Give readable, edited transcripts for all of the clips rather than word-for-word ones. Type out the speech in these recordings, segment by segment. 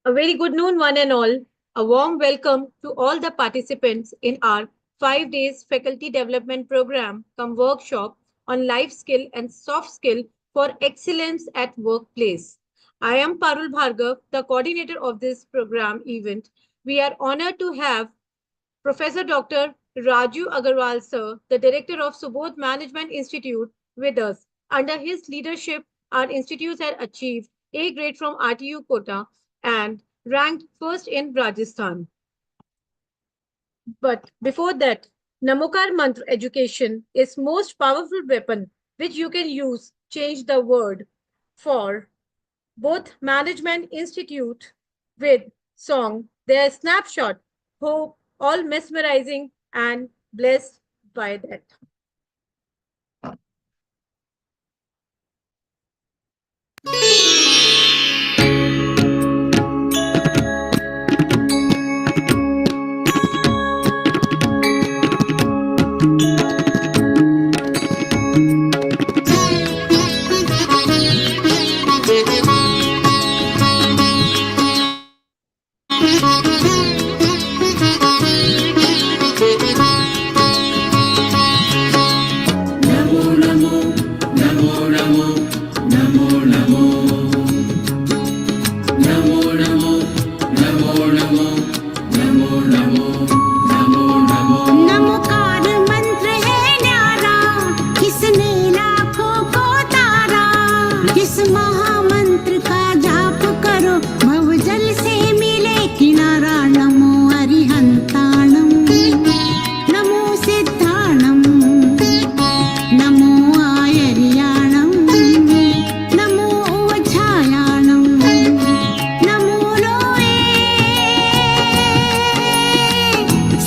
A very good noon, one and all. A warm welcome to all the participants in our 5 days faculty development program come workshop on life skill and soft skill for excellence at workplace. I am Parul Bhargav, the coordinator of this program event. We are honored to have Professor Dr. Raju Agarwal, sir, the director of Subodh Management Institute, with us. Under his leadership, our institutes had achieved A grade from RTU quota and ranked first in Rajasthan. But before that, Namokar Mantra education is most powerful weapon which you can use change the world for both Management Institute with song their snapshot, hope, all mesmerizing and blessed by that. Namokar मंत्र है न्यारा, किसने लाखों को तारा। इस महामंत्र का जाप करो, भवजल से मिले किनारा। नमो अरिहंताणम, नमो सिद्धाणम, नमो आयर्याणम, नमो ओझायाणम, नमो लोए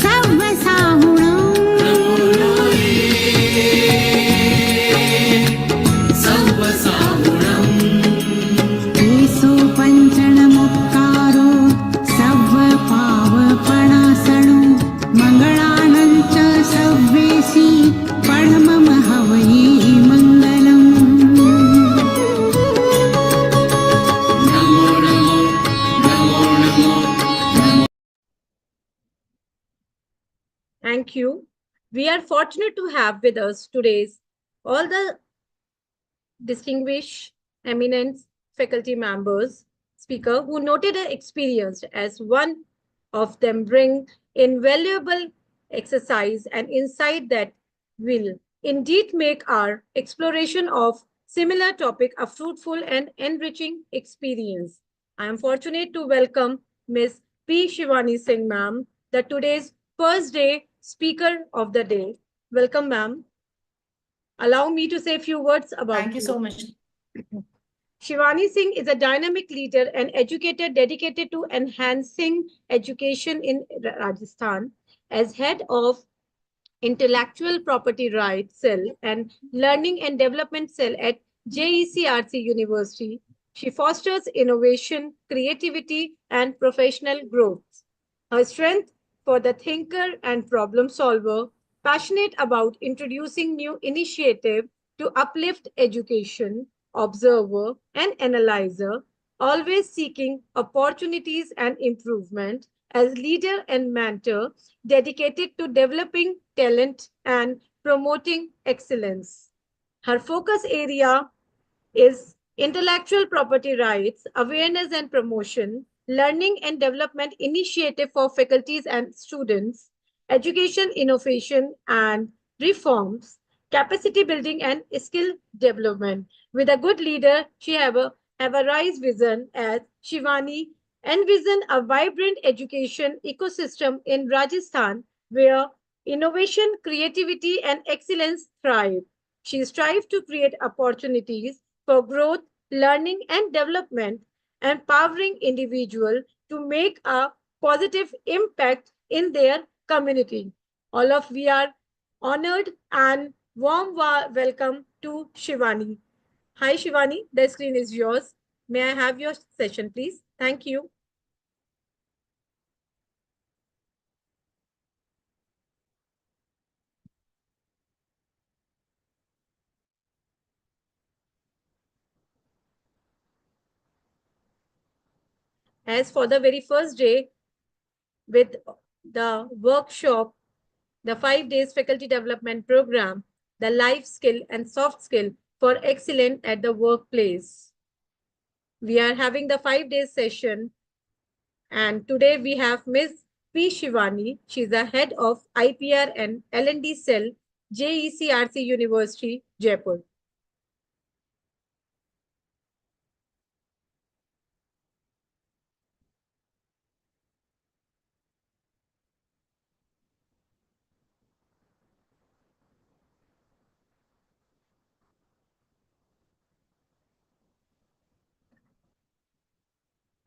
सर्वसाहुणम्। एसो पञ्चणमुक्तारो सर्वपावपणासनो, मङ्गलानं च सर्वेषि परमं हवये मङ्गलम्। Thank you. We are fortunate to have with us today's all the distinguished eminent faculty members, speaker who noted and experienced as one of them bring invaluable exercise and insight that will indeed make our exploration of similar topic a fruitful and enriching experience. I am fortunate to welcome Ms. P. Shivani Singh, ma'am, the today's first day speaker of the day. Welcome, ma'am. Allow me to say a few words about Thank you you. so much. Shivani Singh is a dynamic leader and educator dedicated to enhancing education in Rajasthan. As head of Intellectual Property Rights Cell and Learning and Development Cell at JECRC University, she fosters innovation, creativity, and professional growth. Her strength for the thinker and problem solver, passionate about introducing new initiative to uplift education, observer, and analyzer, always seeking opportunities and improvement as leader and mentor dedicated to developing talent and promoting excellence. Her focus area is intellectual property rights, awareness and promotion, learning and development initiative for faculties and students, education innovation and reforms, capacity building and skill development. With a good leader, she have a rise vision as Shivani envision a vibrant education ecosystem in Rajasthan where innovation, creativity, and excellence thrive. She strives to create opportunities for growth, learning, and development, empowering individuals to make a positive impact in their community. All of we are honored and welcome to Shivani. Hi Shivani, the screen is yours. May I have your session, please? Thank you. as for the very first day with the workshop, the 5 days faculty development program, the life skill and soft skill for excellence at the workplace. We are having the 5 days session, and today we have Ms. P. Shivani. She's the head of IPR and L&D cell, JECRC University, Jaipur.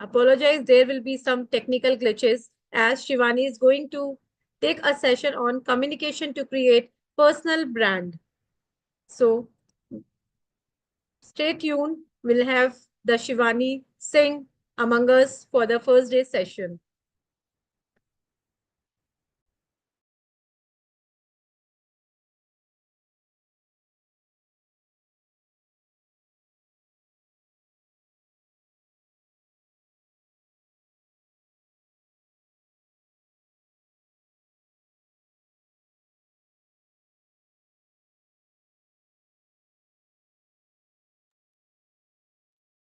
Apologize, there will be some technical glitches as Shivani is going to take a session on communication to create personal brand. So stay tuned. We'll have the Shivani sing among us for the first day session.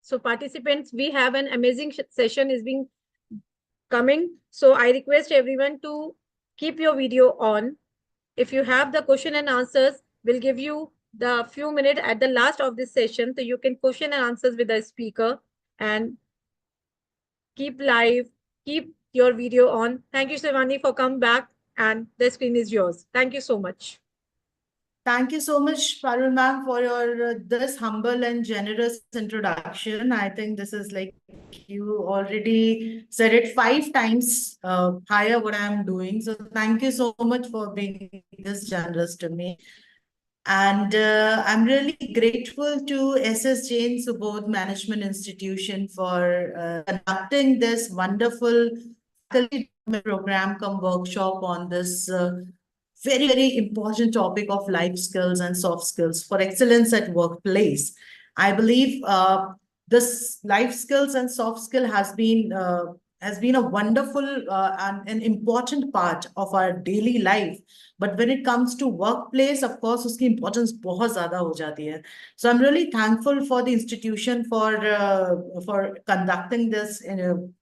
So participants, we have an amazing session is being coming. So I request everyone to keep your video on. If you have the question and answers, we'll give you the few minutes at the last of this session so you can question and answers with the speaker, and keep live, keep your video on. Thank you, Shivani, for coming back, and the screen is yours. Thank you so much. Thank you so much, Parul ma'am, for your this humble and generous introduction. I think this is like you already said it 5 times higher what I'm doing. So thank you so much for being this generous to me. And I'm really grateful to SS Jain Subodh Management Institution for conducting this wonderful faculty program come workshop on this very, very important topic of life skills and soft skills for excellence at workplace. I believe this life skills and soft skill has been a wonderful and an important part of our daily life. But when it comes to workplace, of course, uski importance बहुत ज़्यादा हो जाती है. So I'm really thankful for the institution for conducting this in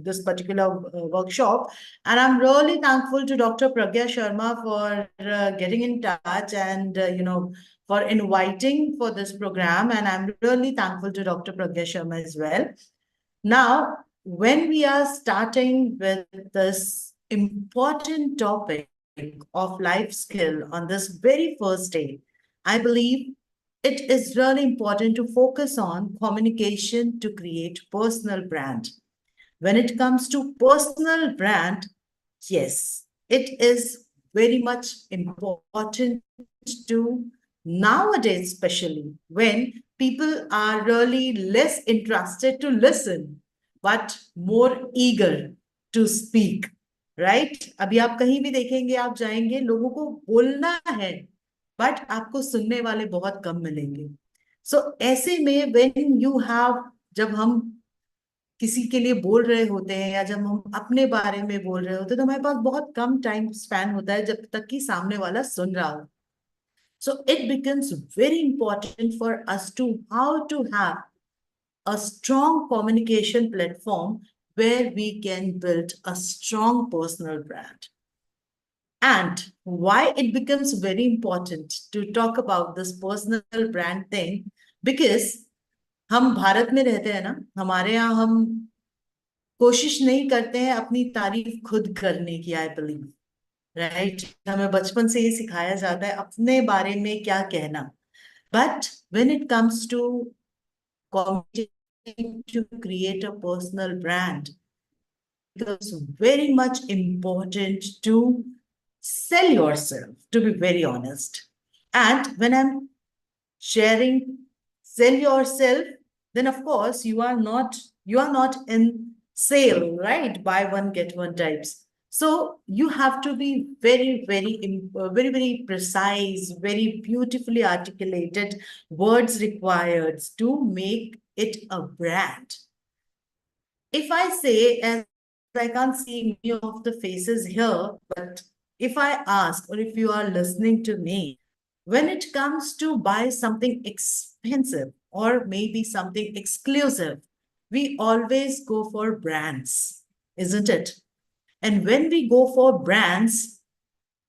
this particular workshop. And I'm really thankful to Dr. Pragya Sharma for getting in touch and, for inviting for this program. And I'm really thankful to Dr. Pragya Sharma as well. Now, when we are starting with this important topic of life skill on this very first day, I believe it is really important to focus on communication to create personal brand. When it comes to personal brand, yes, it is very much important to nowadays, especially when people are really less interested to listen, but more eager to speak. Right? अभी आप कहीं भी देखेंगे, आप जाएंगे, लोगों को बोलना है, बट आपको सुनने वाले बहुत कम मिलेंगे. So ऐसे में when you have, जब हम किसी के लिए बोल रहे होते हैं या जब हम अपने बारे में बोल रहे होते हैं तो हमारे पास बहुत कम टाइम स्पैन होता है जब तक कि सामने वाला सुन रहा हो. So it becomes very important for us to how to have a strong communication platform where we can build a strong personal brand. And why it becomes very important to talk about this personal brand thing, because हम भारत में रहते हैं ना, हमारे यहाँ हम कोशिश नहीं करते हैं अपनी तारीफ खुद करने की. आई बिलीव राइट, हमें बचपन से ये सिखाया जाता है अपने बारे में क्या कहना. But when it comes to to create a personal brand, it's very much important to sell yourself, to be very honest. And when I'm sharing sell yourself, then of course you are not in sale, right? Buy one get one types. So you have to be very, very precise, very beautifully articulated words required to make it a brand. if I say, as I can't see many of the faces here, but if I ask, or if you are listening to me, when it comes to buy something expensive or maybe something exclusive, we always go for brands, isn't it? And when we go for brands,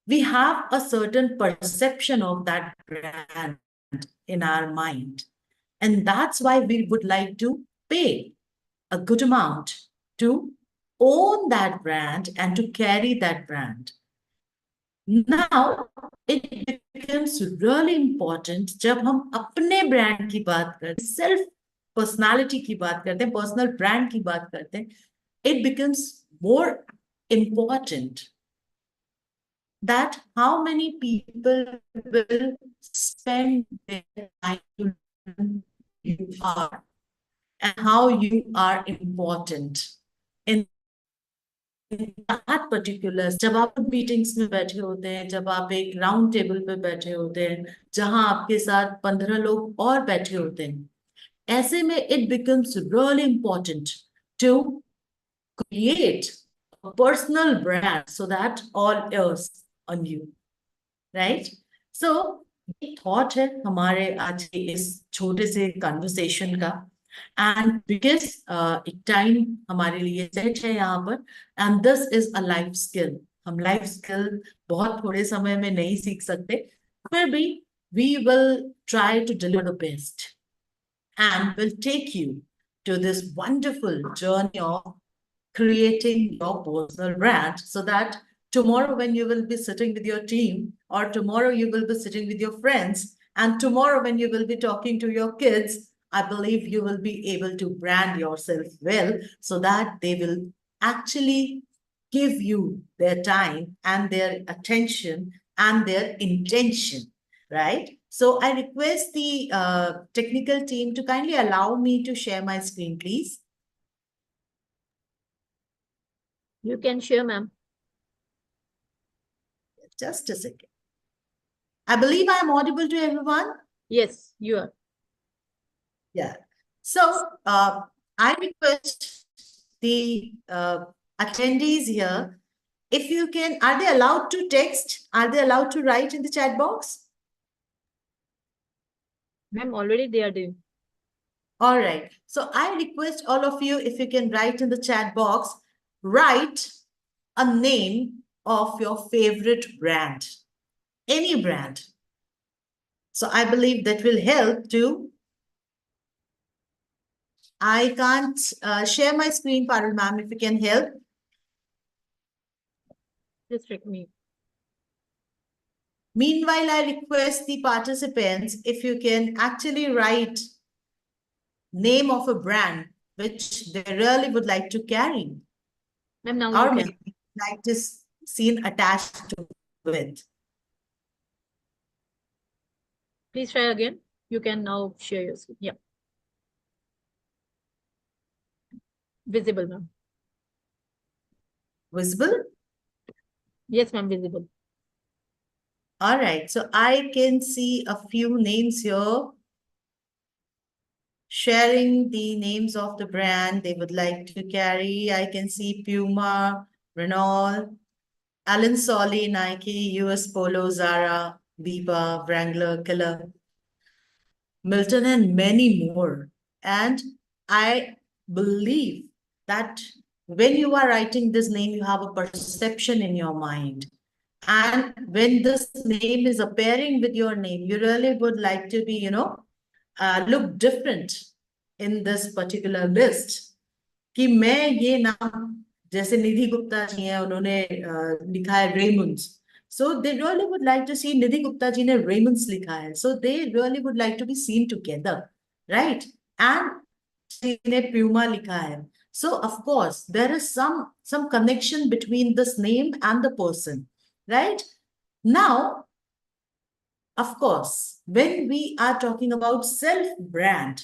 we have a certain perception of that brand in our mind. And that's why we would like to pay a good amount to own that brand and to carry that brand. Now, it becomes really important जब हम अपने brand की बात करते हैं, self personality की बात करते हैं, personal brand की बात करते हैं, it becomes more important that how many people will spend their time to learn who you are and how you are important in that particular. जब आप मीटिंग्स में बैठे होते हैं, जब आप एक राउंड टेबल पे बैठे होते हैं, जहां आपके साथ 15 लोग और बैठे होते हैं, ऐसे में it becomes really important to create a personal brand so that all else on you, right? So ये थॉट है हमारे आज के इस छोटे से कन्वर्सेशन का, एंड बिकॉज एक टाइम हमारे लिए सेट है यहाँ पर, and this is a life skill. हम लाइफ स्किल बहुत थोड़े समय में नहीं सीख सकते, फिर भी we will try to deliver the best and will take you to this wonderful journey of creating your personal brand so that tomorrow when you will be sitting with your team, or tomorrow you will be sitting with your friends, and tomorrow when you will be talking to your kids, I believe you will be able to brand yourself well so that they will actually give you their time and their attention and their intention, right? So I request the technical team to kindly allow me to share my screen, please. You can share, ma'am. Just a second. I believe I am audible to everyone. Yes, you are. Yeah. So I request the attendees here, if you can, are they allowed to text? Are they allowed to write in the chat box? Ma'am, already they are doing. All right. So I request all of you, if you can write in the chat box, write a name of your favorite brand, any brand. So I believe that will help to. I can't share my screen, Parul ma'am, if you can help. Just check me. Meanwhile, I request the participants, if you can actually write name of a brand which they really would like to carry, Ma'am, now or you maybe can. like this scene attached to it. Please try again. You can now share your screen. Yeah. Visible, ma'am. Visible? Yes, ma'am, visible. All right. So I can see a few names here, sharing the names of the brand they would like to carry. I can see Puma, Renault, Allen Solly, Nike, US Polo, Zara, Biba, Wrangler, Killer, Milton, and many more. And I believe that when you are writing this name, you have a perception in your mind. And when this name is appearing with your name, you really would like to be, look different in this particular list. कि मैं ये नाम, जैसे निधि गुप्ता जी हैं, उन्होंने लिखा है Raymond's. So they really would like to see Nidhi Gupta ji ne Raymonds likha hai. So they really would like to be seen together, right? And ji ne Puma likha hai. So of course there is some connection between this name and the person, right? Now, of course, when we are talking about self-brand,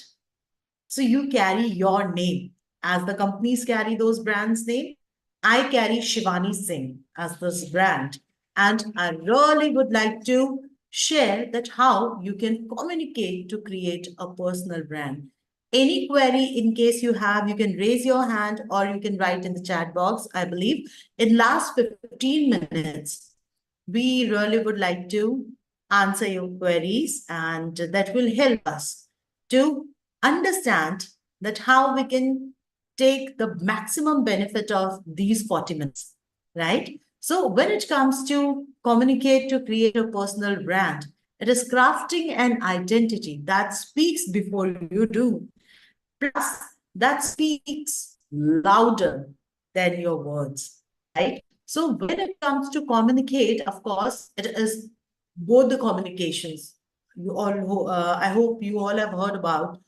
so you carry your name as the companies carry those brands' name. I carry Shivani Singh as this brand. And I really would like to share that how you can communicate to create a personal brand. any query in case you have, you can raise your hand or you can write in the chat box. I believe in last 15 minutes, we really would like to answer your queries, and that will help us to understand that how we can take the maximum benefit of these 40 minutes, right? So when it comes to communicate to create a personal brand, it is crafting an identity that speaks before you do. Plus, that speaks louder than your words, right? So when it comes to communicate, of course, it is both the communications. I hope you all have heard about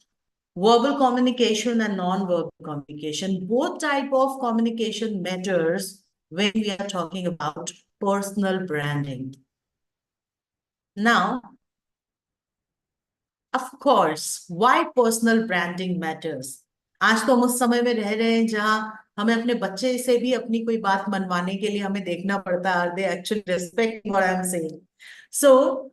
verbal communication and non-verbal communication. Both type of communication matters when we are talking about personal branding. Now, of course, why personal branding matters? आज तो हम उस समय में रह रहे हैं जहां हमें अपने बच्चे से भी अपनी कोई बात मनवाने के लिए हमें देखना पड़ता है, are they actually respecting what I'm saying? So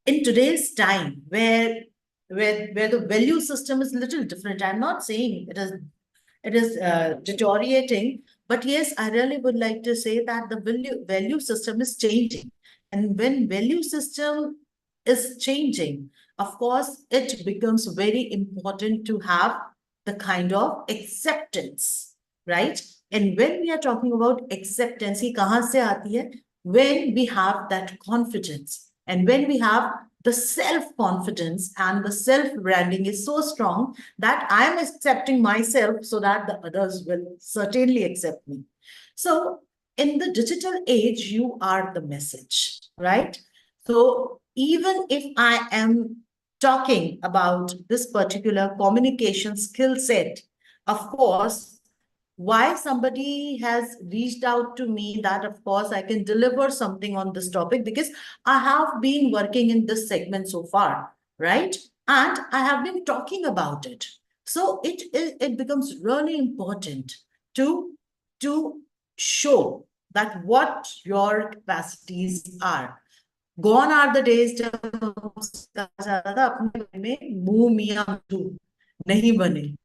in today's time where the value system is a little different, I'm not saying it is deteriorating, but yes, I really would like to say that the value system is changing. And when value system is changing, of course, it becomes very important to have the kind of acceptance, right? And when we are talking about acceptance, ये कहाँ से आती है? When we have that confidence and when we have the self-confidence and the self-branding is so strong that I am accepting myself so that the others will certainly accept me. So in the digital age, you are the message, right? So even if I am talking about this particular communication skill set, of course, why somebody has reached out to me, that of course I can deliver something on this topic because I have been working in this segment so far, right? And I have been talking about it. So it becomes really important to show that what your capacities are. Gone are the days जब कहा जाता था अपने बारे में मुंह मियां मिट्ठू नहीं बने.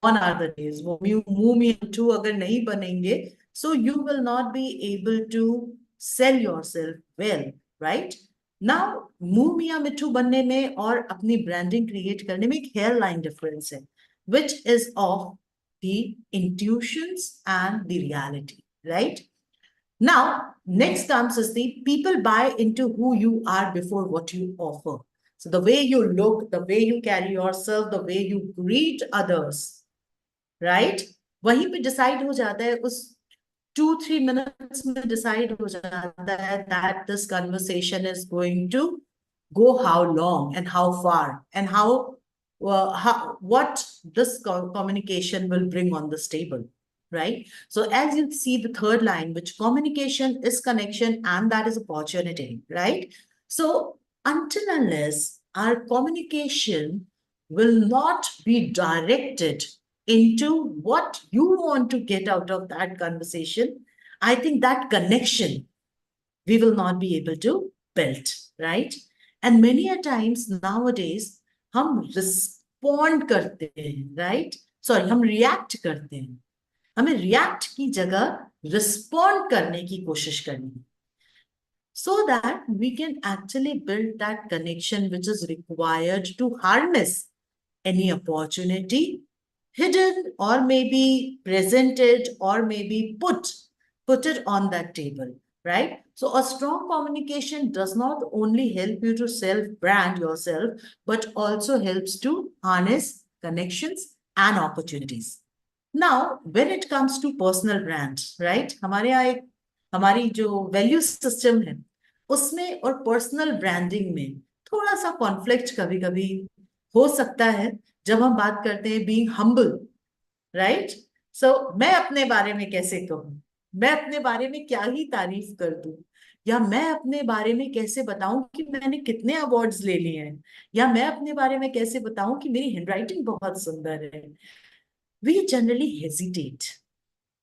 Gone are the days. वो मुंह मियां मिट्ठू अगर नहीं बनेंगे, so you will not be able to sell yourself well, right? Now, मुंह मियां मिट्ठू बनने में और अपनी branding create करने में एक hairline difference है, which is of the intuitions and the reality, right? Now, next comes is the people buy into who you are before what you offer. So the way you look, the way you carry yourself, the way you greet others, right? वहीं पे decide हो जाता है, उस 2-3 minutes में decide हो जाता है that this conversation is going to go how long and how far and what this communication will bring on this table, right? So as you see the third line, which communication is connection and that is opportunity, right? So until unless our communication will not be directed into what you want to get out of that conversation, I think that connection we will not be able to build, right? And many a times nowadays, हम respond करते हैं, right? Sorry, हम react करते हैं. हमें react की जगह respond करने की कोशिश करनी है. So that we can actually build that connection which is required to harness any opportunity hidden or maybe presented or maybe put it on that table, right? So a strong communication does not only help you to self-brand yourself, but also helps to harness connections and opportunities. Now, when it comes to personal brands, right? हमारी जो value system है उसमें और personal branding में थोड़ा सा conflict कभी कभी हो सकता है जब हम बात करते हैं बीइंग हम्बल, राइट? सो मैं अपने बारे में कैसे कहूँ, मैं अपने बारे में क्या ही तारीफ कर दूं, या मैं अपने बारे में कैसे बताऊं कि मैंने कितने अवार्ड्स ले लिए हैं, या मैं अपने बारे में कैसे बताऊं कि मेरी हैंडराइटिंग बहुत सुंदर है. We generally hesitate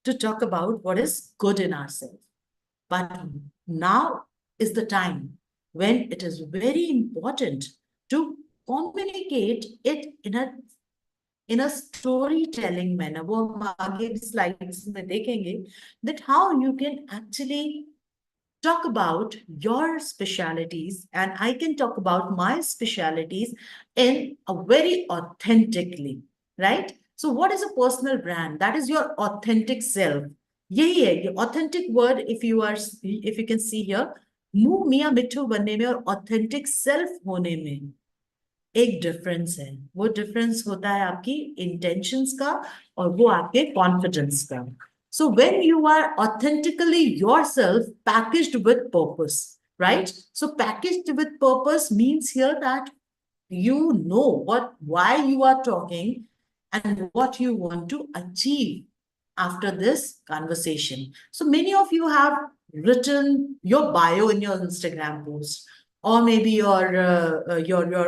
to talk about what is good in ourselves. But now is the time when it is very important to communicate it in a in a storytelling manner, वो हम आगे slides में देखेंगे, that how you can actually talk about your specialities and I can talk about my specialities in a very authentically, right? So what is a personal brand? That is your authentic self. यही है ये authentic word, if you can see here, मुंह मियाँ मिट्ठू बनने में और authentic self होने में एक डिफरेंस है। वो डिफरेंस होता है आपकी इंटेंशंस का और वो आपके कॉन्फिडेंस का। So when you are authentically yourself packaged with purpose, right? So packaged with purpose means here that you know why you are talking and what you want to achieve after this conversation. So many of you have written your bio in your Instagram post, or maybe your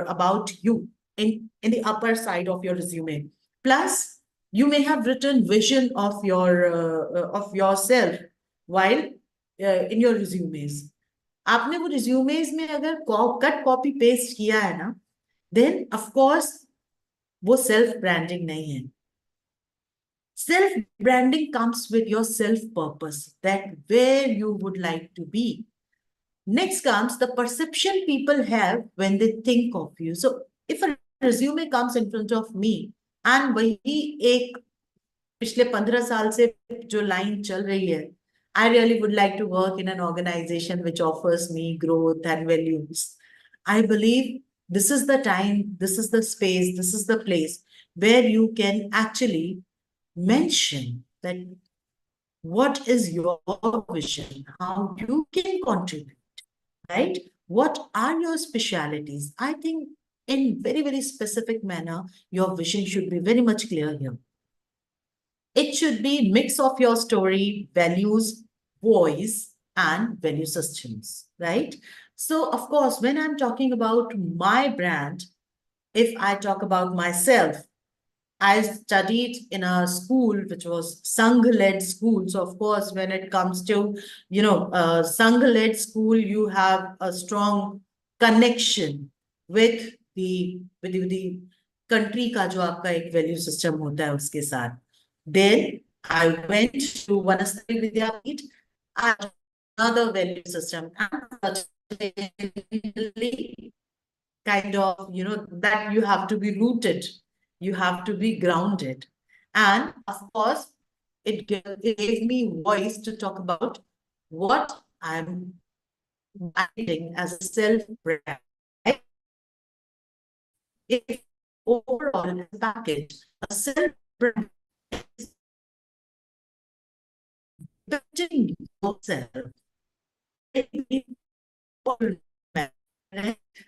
about you in the upper side of your resume. Plus, you may have written vision of yourself while in your resumes. आपने वो resumes में अगर cut copy paste किया है ना, then of course वो self branding नहीं है. Self branding comes with your self purpose, that where you would like to be. Next comes the perception people have when they think of you. So if a resume comes in front of me and वही एक पिछले 15 साल से जो line चल रही है, I really would like to work in an organization which offers me growth and values. I believe this is the time, this is the space, this is the place where you can actually mention that what is your vision, how you can contribute, right? What are your specialities? I think in very, very specific manner, your vision should be very much clear here. It should be mix of your story, values, voice, and value systems, right? So, of course, when I'm talking about my brand, if I talk about myself, I studied in a school which was Sangh-led school. So, of course, when it comes to, Sangh-led school, you have a strong connection with the country का जो आपका एक value system होता है उसके साथ. Then I went to Vanastari Vidyapeeth, and another value system, and kind of, that you have to be rooted, you have to be grounded. And of course, it gave me voice to talk about what I'm writing as a self-brand. If overall in a package, a self-brand is building yourself.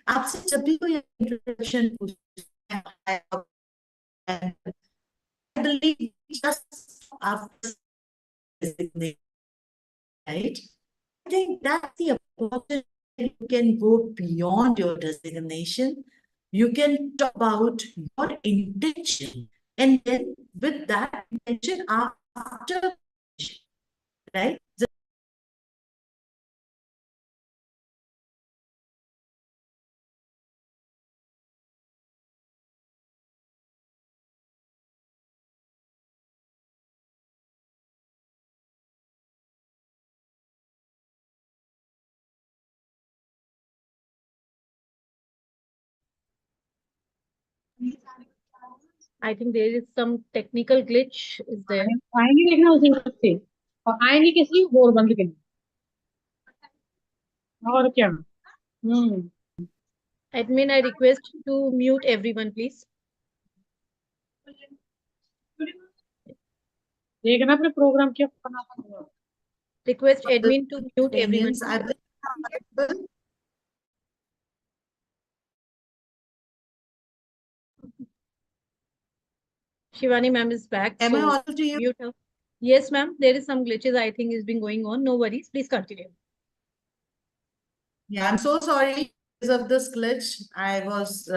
आपसे जब भी कोई introduction पूछता है, I believe just after designation, right? I think that's the opportunity. You can go beyond your designation. You can talk about your intention, and then with that intention after, right? I think there is some technical glitch is there. आएंगे देखना उसी वक्त से और आएंगे किसी और बंद के और क्या Admin, I request to mute everyone, please. देखना अपने प्रोग्राम क्या बना Request admin to mute everyone. Opinions, I believe. Shivani ma'am is back. Am I so audible to you? mute her. Yes, ma'am. There is some glitches I think is been going on. No worries. Please continue. Yeah, I'm so sorry because of this glitch. I was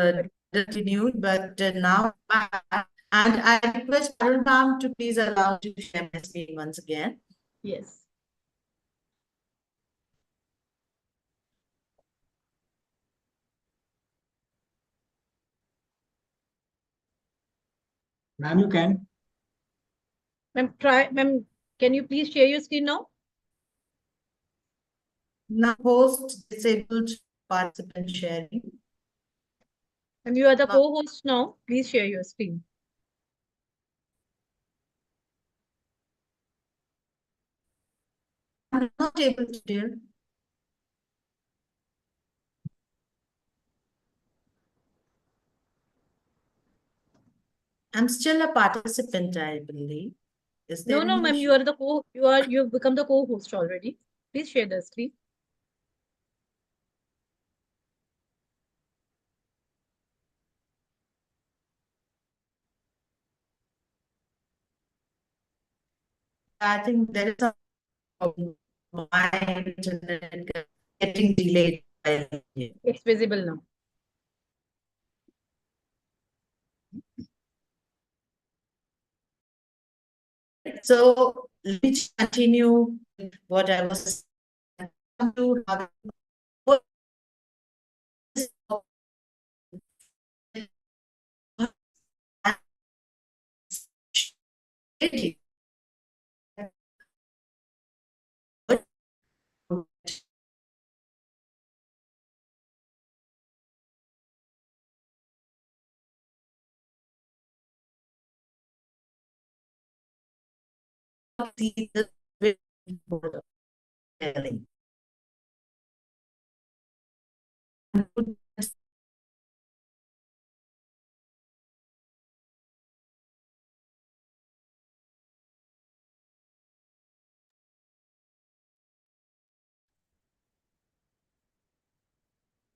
discontinued, but now back. And I request Arun ma'am to please allow to share my screen once again. Yes. Ma'am, you can. Ma'am, can you please share your screen now? Now host disabled participant sharing. And you are the co-host now. Please share your screen. I'm not able to share. I'm still a participant, I believe. Is there No, any ma'am, issue? you've become the co-host already. Please share the screen. I think there is a problem. My internet getting delayed. It's visible now. So let me continue with what I was to have what is see the telling.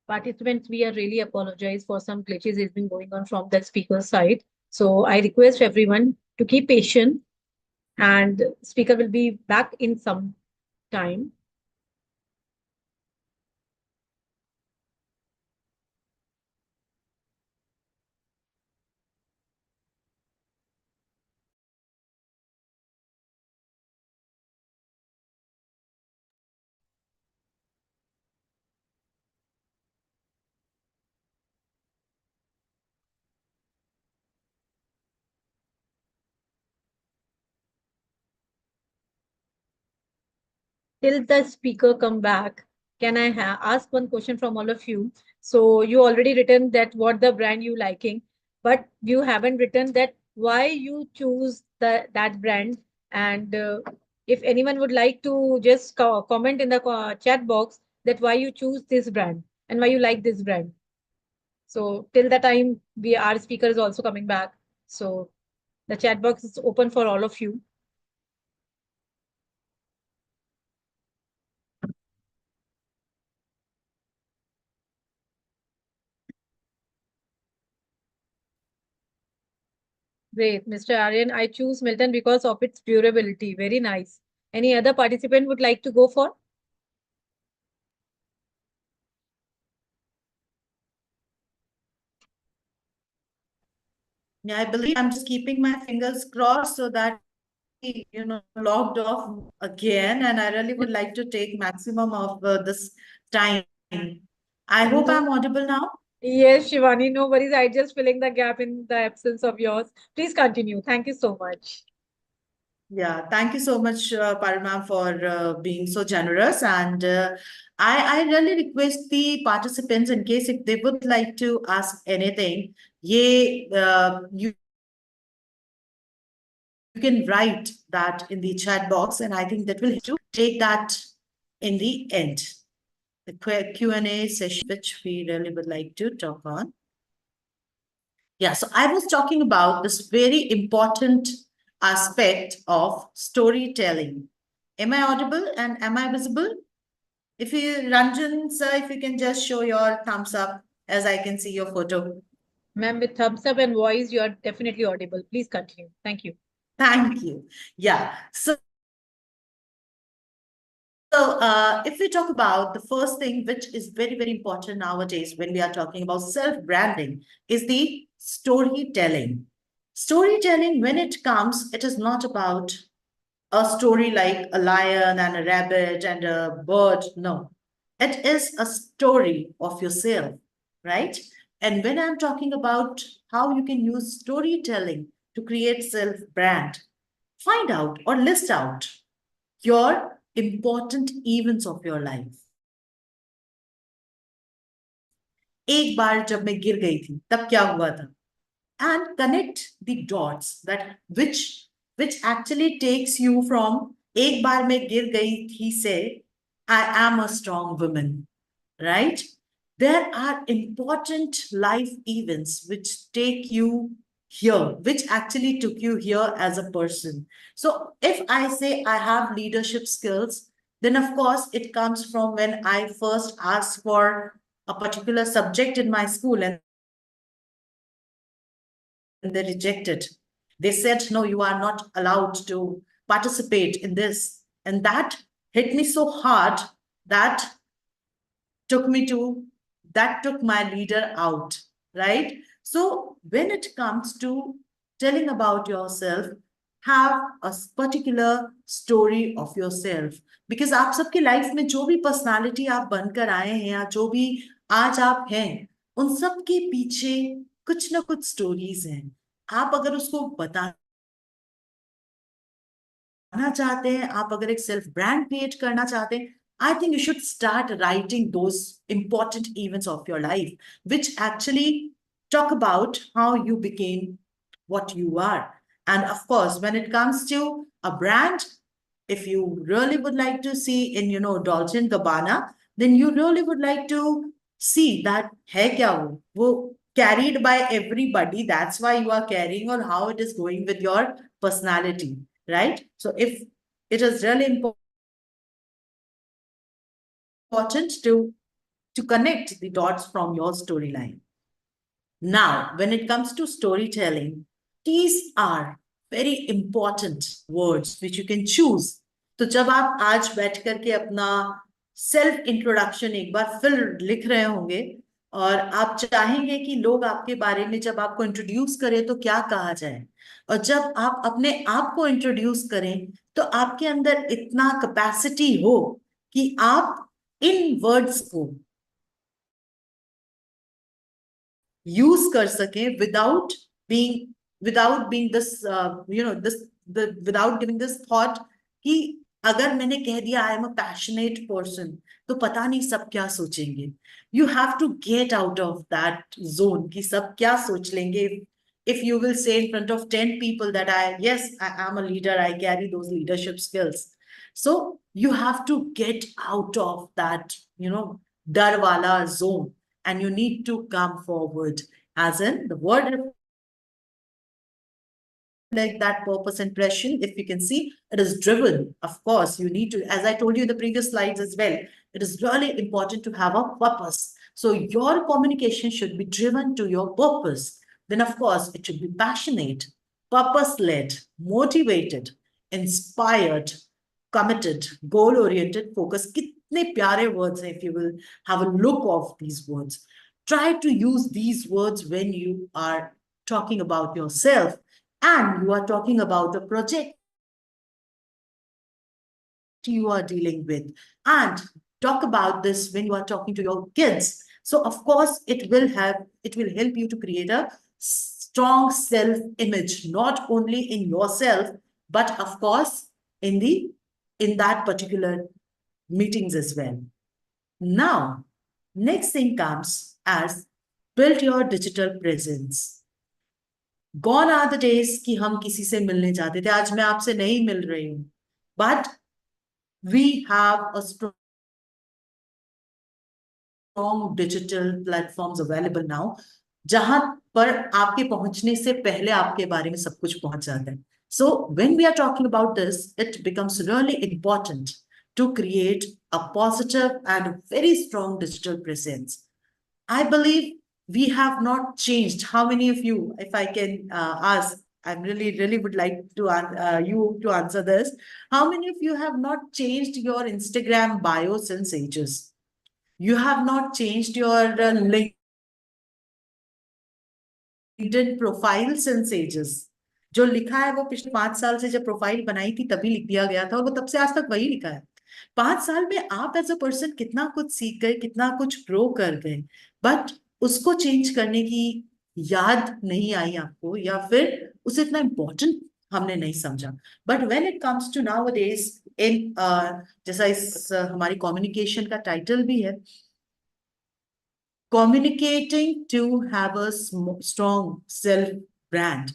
Participants, we are really apologize for some glitches that's been going on from the speaker side. So I request everyone to keep patient and speaker will be back in some time. Till the speaker come back, can I ask one question from all of you? So you already written that what the brand you liking, but you haven't written that why you choose that brand. And if anyone would like to just comment in the chat box that why you choose this brand and why you like this brand. So till the time our speaker is also coming back. So the chat box is open for all of you. Great, Mr. Aryan. I choose Milton because of its durability. Very nice. Any other participant would like to go for? Yeah, I believe I'm just keeping my fingers crossed so that logged off again, and I really would like to take maximum of this time. I hope No. I'm audible now. Yes, Shivani, no worries. I just filling the gap in the absence of yours. Please continue. Thank you so much. Yeah, thank you so much, Parul ma'am, for being so generous. And I really request the participants, in case if they would like to ask anything, you can write that in the chat box, and I think that will help to take that in the end. The Q&A session, which we really would like to talk on. Yeah, so I was talking about this very important aspect of storytelling. Am I audible and am I visible? If you, Ranjan, sir, if you can just show your thumbs up as I can see your photo. Ma'am, with thumbs up and voice, you are definitely audible. Please continue. Thank you. Thank you. Yeah. So if we talk about the first thing, which is very, very important nowadays when we are talking about self-branding, is the storytelling. Storytelling, when it comes, it is not about a story like a lion and a rabbit and a bird. No, it is a story of yourself, right? And when I'm talking about how you can use storytelling to create self-brand, find out or list out your important events of your life. एक बार जब मैं गिर गई थी तब क्या हुआ था, and connect the dots that which actually takes you from एक बार मैं गिर गई थी से I am a strong woman, right? There are important life events which take you here, which actually took you here as a person. So if I say I have leadership skills, then of course it comes from when I first asked for a particular subject in my school and they rejected. They said, no, you are not allowed to participate in this. And that hit me so hard that took me to, that took my leader out, right? So when it comes to telling about yourself, have a particular story of yourself. Because आप सबके life में जो भी personality आप बनकर आए हैं या जो भी आज आप हैं, उन सब के पीछे कुछ ना कुछ स्टोरीज हैं. आप अगर उसको बताना चाहते हैं, आप अगर एक सेल्फ ब्रांड क्रिएट करना चाहते हैं, I think you should start writing those important events of your life, which actually talk about how you became what you are. And of course, when it comes to a brand, if you really would like to see in, Dolce & Gabbana, then you really would like to see that hai kya wo carried by everybody. That's why you are carrying, or how it is going with your personality, right? So if it is really important to connect the dots from your storyline. Now, when it comes to storytelling, these are very important words which you can choose. तो जब आप आज बैठ करके अपना self introduction एक बार फिर लिख रहे होंगे और आप चाहेंगे कि लोग आपके बारे में जब आपको इंट्रोड्यूस करें तो क्या कहा जाए, और जब आप अपने आप को इंट्रोड्यूस करें तो आपके अंदर इतना कैपेसिटी हो कि आप इन वर्ड्स को यूज कर सके without being this without giving this thought कि अगर मैंने कह दिया I am a passionate person तो पता नहीं सब क्या सोचेंगे. You have to get out of that zone कि सब क्या सोच लेंगे. If you will say in front of 10 people that I am a leader, I carry those leadership skills. So you have to get out of that, dar wala zone, and you need to come forward, as in the word like that purpose impression. If you can see, it is driven. Of course, you need to, as I told you in the previous slides as well, it is really important to have a purpose. So your communication should be driven to your purpose. Then of course, it should be passionate, purpose-led, motivated, inspired, committed, goal-oriented, focused. Kitne pyare words hai, if you will have a look of these words. Try to use these words when you are talking about yourself and you are talking about a project you are dealing with, and talk about this when you are talking to your kids. So of course it will help you to create a strong self image, not only in yourself but of course in that particular meetings as well. Now next thing comes as build your digital presence. Gone are the days कि हम किसी से मिलने जाते थे. आज मैं आपसे नहीं मिल रही हूं, but we have a strong digital platforms available now, जहां पर आपके पहुंचने से पहले आपके बारे में सब कुछ पहुंच जाता है. So when we are talking about this, it becomes really important to create a positive and very strong digital presence. I believe we have not changed. How many of you, if I can ask, I really would like to you to answer this. How many of you have not changed your Instagram bio since ages? You have not changed your LinkedIn profile since ages. जो लिखा है वो पिछले 5 साल से जब profile बनाई थी तभी लिख दिया गया था और वो तब से आज तक वही लिखा है. 5 साल में आप एज अ पर्सन कितना कुछ सीख गए, कितना कुछ ग्रो कर गए, बट उसको चेंज करने की याद नहीं आई आपको, या फिर उसे इतना इम्पोर्टेंट हमने नहीं समझा. But when it comes to nowadays in जैसा इस हमारी कम्युनिकेशन का टाइटल भी है, communicating to have a strong self brand.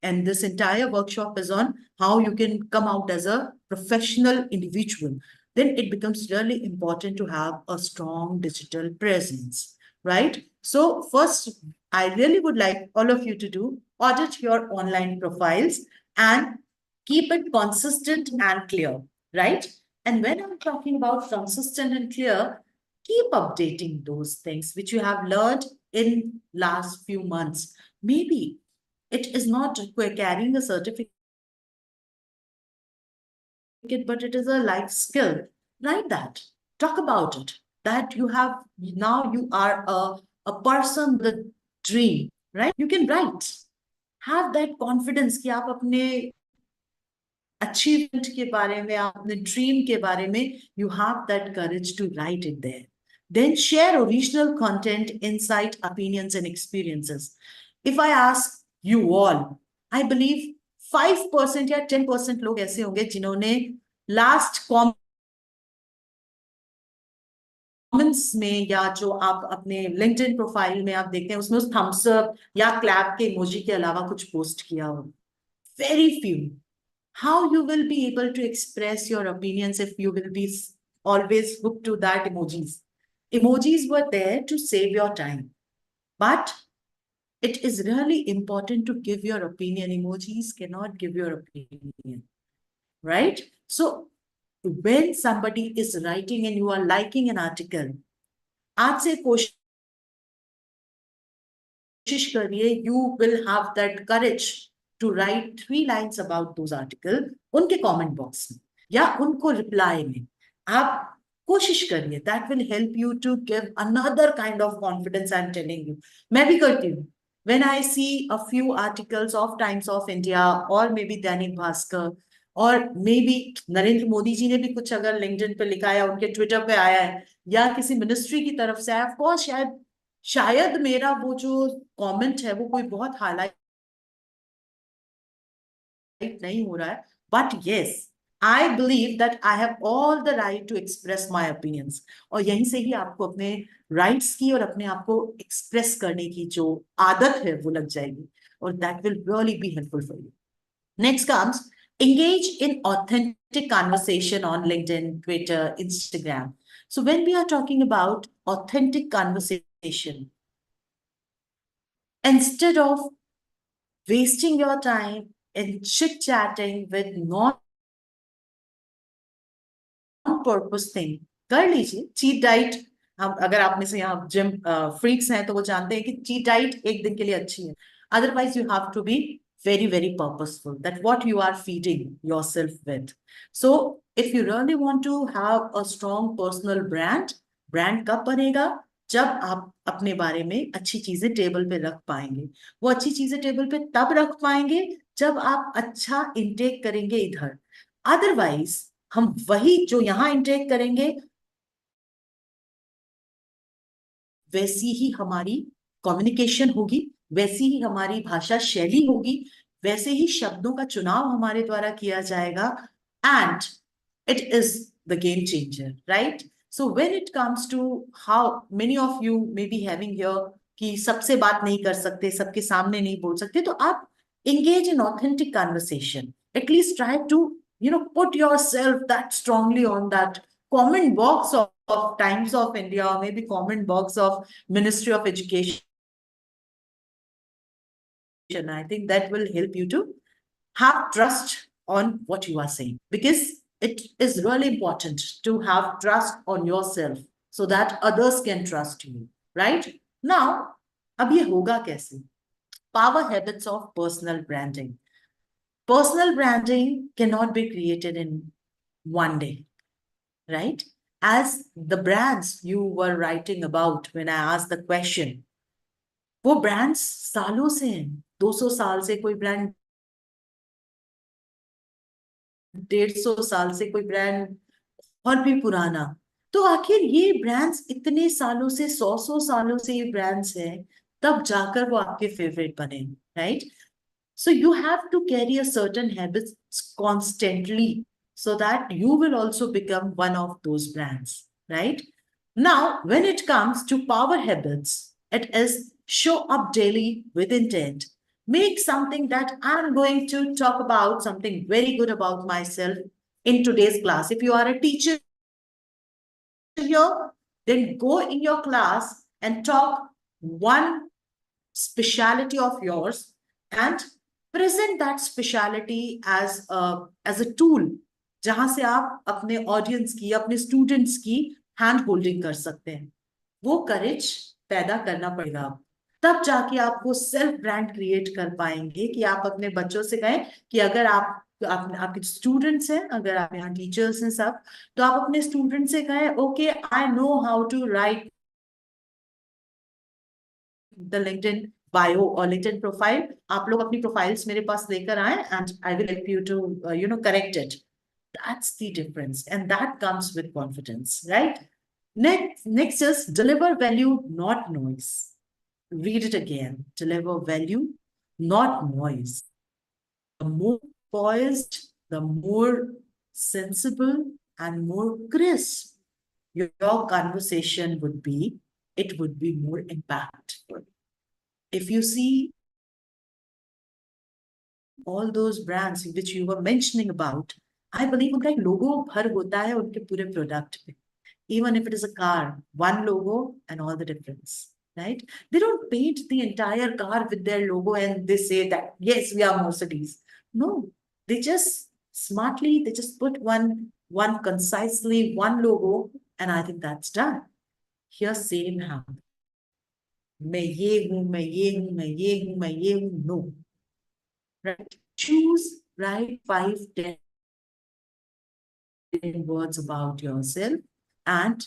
And this entire workshop is on how you can come out as a professional individual. Then it becomes really important to have a strong digital presence, right? So first, I really would like all of you to do audit your online profiles and keep it consistent and clear, right? And when I'm talking about consistent and clear, keep updating those things which you have learned in last few months. Maybe it is not carrying a certificate, but it is a life skill. Write that. Talk about it. That you have now you are a person with a dream, right? You can write. Have that confidence कि आप अपने achievement के बारे में, अपने dream के बारे में, you have that courage to write it there. Then share original content, insight, opinions, and experiences. If I ask you all, I believe 5% या 10% लोग ऐसे होंगे जिन्होंने last comments में या जो आप अपने LinkedIn प्रोफाइल में आप देखते हैं उसमें उस thumbs up या clap के emoji के अलावा कुछ पोस्ट किया हो. Very few. How you will be able to express your opinions if you will be always hooked to that emojis? Emojis were there to save your time, but it is really important to give your opinion. Emojis cannot give your opinion, right? So when somebody is writing and you are liking an article, आज से कोशिश करिए, you will have that courage to write 3 lines about those articles उनके comment box में या उनको reply में. आप कोशिश करिए. That will help you to give another kind of confidence. I'm telling you. मैं भी करती हूँ. When I see a few articles of Times of India or maybe Dainik Bhaskar और maybe नरेंद्र मोदी जी ने भी कुछ अगर LinkedIn पे लिखा है, उनके ट्विटर पे आया है या किसी मिनिस्ट्री की तरफ से आया, of course शायद मेरा वो जो कमेंट है वो कोई बहुत हाईलाइट नहीं हो रहा है, but yes I believe that I have all the right to express my opinions. और यहीं से ही आपको अपने राइट्स की और अपने आप को एक्सप्रेस करने की जो आदत है वो लग जाएगी, और that will really be helpful for you. Next comes engage in authentic conversation on LinkedIn, Twitter, Instagram. So when we are talking about authentic conversation, instead of wasting your time in chit-chatting with non-purpose thing, कर लीजिए cheat diet. हम अगर आप में से यहाँ gym freaks हैं तो वो जानते हैं कि चीट डाइट एक दिन के लिए अच्छी है. Otherwise you have to be very, very purposeful that what you are feeding yourself with. So if you really want to have a strong personal brand कब बनेगा? जब आप अपने बारे में अच्छी चीजें टेबल पे रख पाएंगे. वो अच्छी चीजें टेबल पे तब रख पाएंगे जब आप अच्छा इंटेक करेंगे इधर. अदरवाइज हम वही जो यहाँ इंटेक करेंगे वैसी ही हमारी कम्युनिकेशन होगी, वैसी ही हमारी भाषा शैली होगी, वैसे ही शब्दों का चुनाव हमारे द्वारा किया जाएगा, and it is the game changer, right? So when it comes to how many of you may be having here कि सबसे बात नहीं कर सकते, सबके सामने नहीं बोल सकते, तो आप engage in authentic conversation. At least try to, put yourself that strongly on that comment box of Times of India or maybe comment box of Ministry of Education. I think that will help you to have trust on what you are saying, because it is really important to have trust on yourself so that others can trust you, right? Now, अब ये होगा कैसे? Power habits of personal branding. Personal branding cannot be created in one day, right? As the brands you were writing about when I asked the question, वो brands सालों से हैं, 200 साल से कोई brand, 150 साल से कोई brand और भी पुराना. तो आखिर ये brands इतने सालों से 100 सालों से ये brands हैं, तब जाकर वो आपके फेवरेट बने, right? So you have to carry a certain habits constantly so that you will also become one of those brands, right? Now, when it comes to power habits, it is show up daily with intent. Make something that I'm going to talk about something very good about myself in today's class. If you are a teacher here, then go in your class and talk one speciality of yours and present that speciality as a tool जहां से आप अपने audience की अपने students की hand holding कर सकते हैं वो करेज पैदा करना पड़ेगा तब जाके आप वो सेल्फ ब्रांड क्रिएट कर पाएंगे कि आप अपने बच्चों से कहें कि अगर आपके स्टूडेंट्स हैं अगर आप यहाँ टीचर्स हैं सब तो आप अपने स्टूडेंट से कहें okay I know how to write the LinkedIn bio और लिंक्डइन प्रोफाइल आप लोग अपनी प्रोफाइल्स मेरे पास लेकर आए and I will help you to correct it that's the difference and that comes with confidence, right? Next is deliver value, not noise. Read it again. Deliver value, not noise. The more poised, the more sensible and more crisp your conversation would be, it would be more impactful. If you see all those brands which you were mentioning about, I believe उनका एक logo भर होता है उनके पूरे product पे. Even if it is a car, one logo and all the difference, right? They don't paint the entire car with their logo and they say that, yes, we are Mercedes. No, they just smartly, they just put one concisely, one logo, and I think that's done. Here, same happens. मैं ये हूँ, मैं ये हूँ, मैं ये हूँ, मैं ये हूँ. No. Right? Choose, write 5, 10 words about yourself and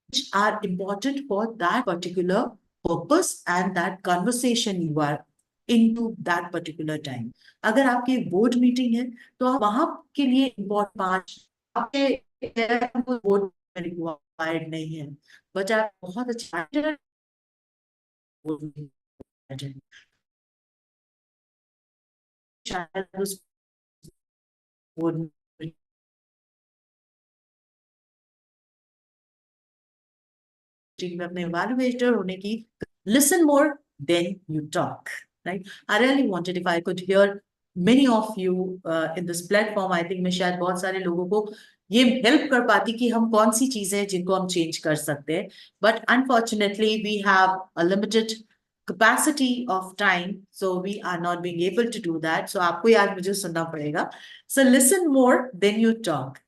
which are important for that particular purpose and that conversation you are into that particular time. अगर आपकी बोर्ड मीटिंग है तो आप वहां के लिए इम्पोर्टेंट 5 आपके बोर्ड रिक्वायर्ड नहीं है बट आप बहुत अच्छा बोर्ड में अपने evaluator होने की listen more then you talk, right? I really wanted if I could hear many of you in this platform. I think मैं शायद बहुत सारे लोगों को ये हेल्प कर पाती कि हम कौन सी चीजें हैं जिनको हम चेंज कर सकते हैं but unfortunately we have a limited capacity of time so we are not being able to do that so आपको ही आज मुझे सुनना पड़ेगा. So listen more then you talk,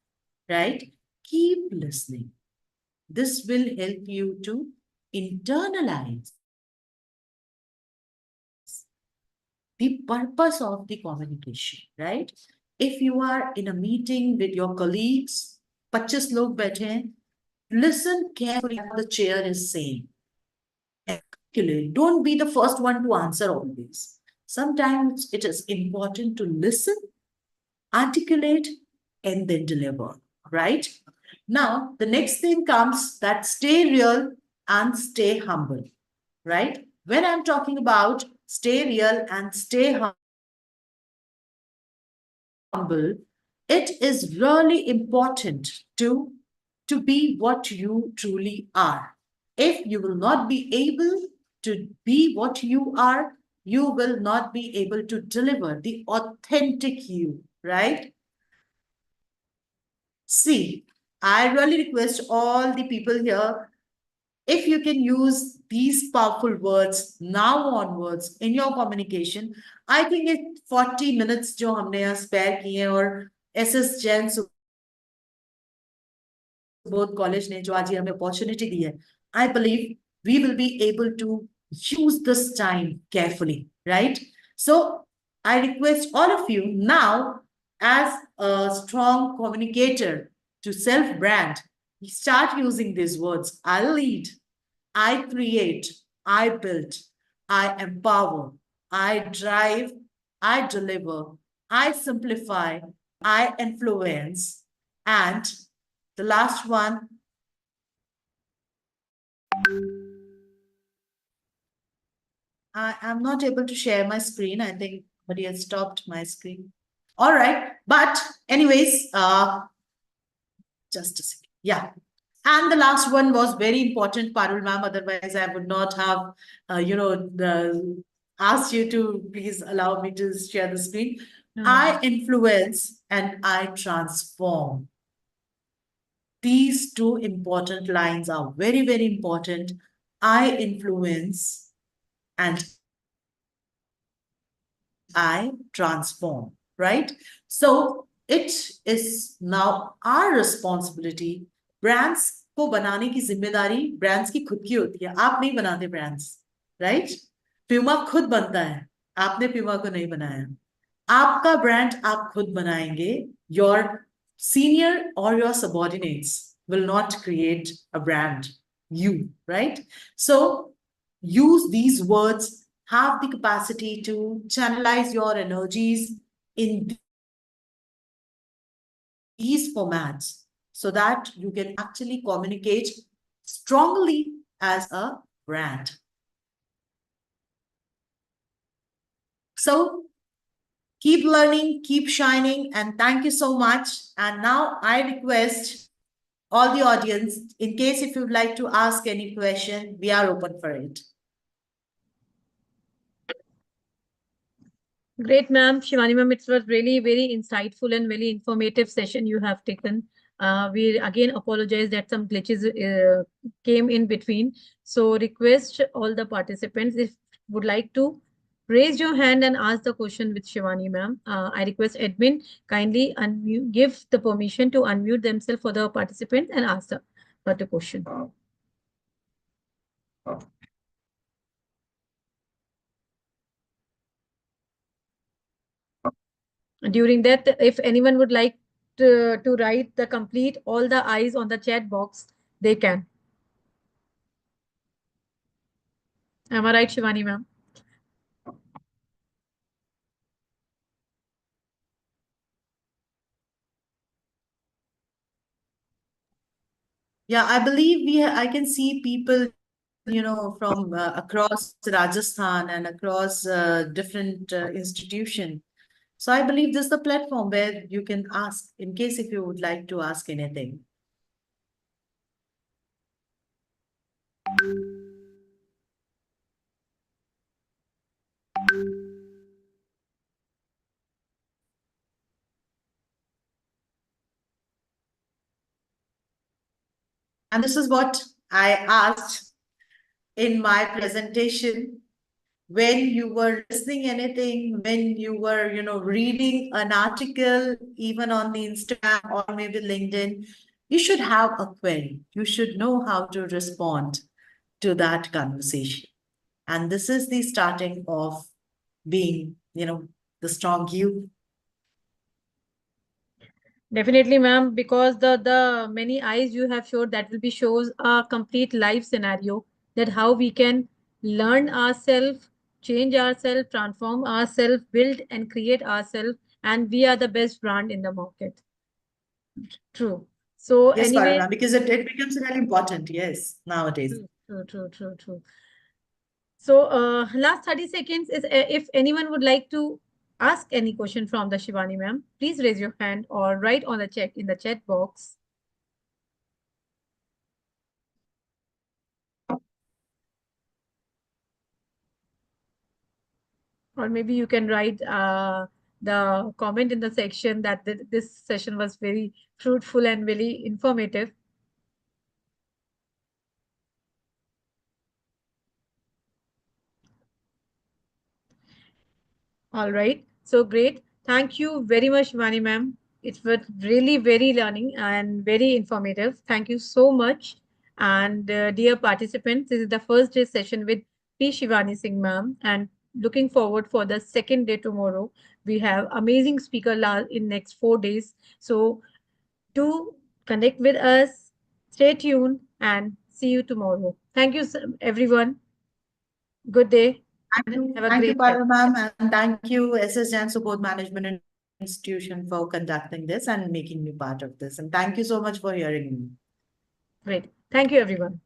right? Keep listening. This will help you to internalize the purpose of the communication, right? If you are in a meeting with your colleagues, 25 log बैठे हैं, listen carefully what the chair is saying. Articulate. Don't be the first one to answer always. Sometimes it is important to listen, articulate, and then deliver, right? Now, the next thing comes that stay real and stay humble, right? When I'm talking about stay real and stay humble, it is really important to be what you truly are. If you will not be able to be what you are, you will not be able to deliver the authentic you, right? See, I really request all the people here, if you can use these powerful words now onwards in your communication, I think it 40 minutes जो हमने यहाँ spare किए हैं और SS Jain Subodh college ने जो आज ये हमें opportunity दी है, I believe we will be able to use this time carefully, right? So I request all of you now as a strong communicator to self-brand, start using these words. I lead, I create, I build, I empower, I drive, I deliver, I simplify, I influence, and the last one, I am not able to share my screen. I think somebody has stopped my screen. All right. But anyways, just a second. Yeah. And the last one was very important, Parul ma'am. Otherwise, I would not have, asked you to please allow me to share the screen. I influence and I transform. These two important lines are very, very important. I influence and I transform, right? So it is now our responsibility. Brands को बनाने की जिम्मेदारी brands की खुद की होती है. आप नहीं बनाते brands, right? Puma खुद बनता है. आपने Puma को नहीं बनाया. आपका brand आप खुद बनाएंगे. Your senior or your subordinates will not create a brand. You, right? So use these words, have the capacity to channelize your energies in these formats so that you can actually communicate strongly as a brand. So keep learning, keep shining, and thank you so much. And now I request all the audience, in case if you'd like to ask any question, we are open for it. Great, ma'am. Shivani ma'am, it was really very insightful and very informative session you have taken. We again apologize that some glitches came in between. So request all the participants if would like to raise your hand and ask the question with Shivani ma'am. I request admin kindly unmute, give the permission to unmute themselves for the participant and ask the question. During that, if anyone would like to write the complete all the I's on the chat box, they can. Am I right, Shivani ma'am? Yeah, I believe I can see people, from across Rajasthan and across different institutions. So I believe this is the platform where you can ask in case if you would like to ask anything. And this is what I asked in my presentation. When you were listening anything, when you were, reading an article, even on the Instagram or maybe LinkedIn, you should have a query. You should know how to respond to that conversation. And this is the starting of being, the strong you. Definitely, ma'am, because the many eyes you have showed that will be shows a complete life scenario that how we can learn ourselves, change ourselves, transform ourselves, build and create ourselves, and we are the best brand in the market. True. So Yes, anyway, Paruna, because it becomes really important, yes, nowadays. true. So last 30 seconds is if anyone would like to ask any question from the Shivani ma'am, please raise your hand or write on the chat in the chat box. Or maybe you can write the comment in the section that this session was very fruitful and very informative. All right. So great. Thank you very much, Shivani ma'am. It was really very learning and very informative. Thank you so much. And dear participants, this is the first day session with P. Shivani Singh ma'am. And looking forward for the second day tomorrow. We have amazing speaker in next 4 days. So do connect with us. Stay tuned and see you tomorrow. Thank you, everyone. Good day. Have a Thank you, great day. Parul ma'am, and thank you, SS Jan Support Management Institution, for conducting this and making me part of this. And thank you so much for hearing me. Great. Thank you, everyone.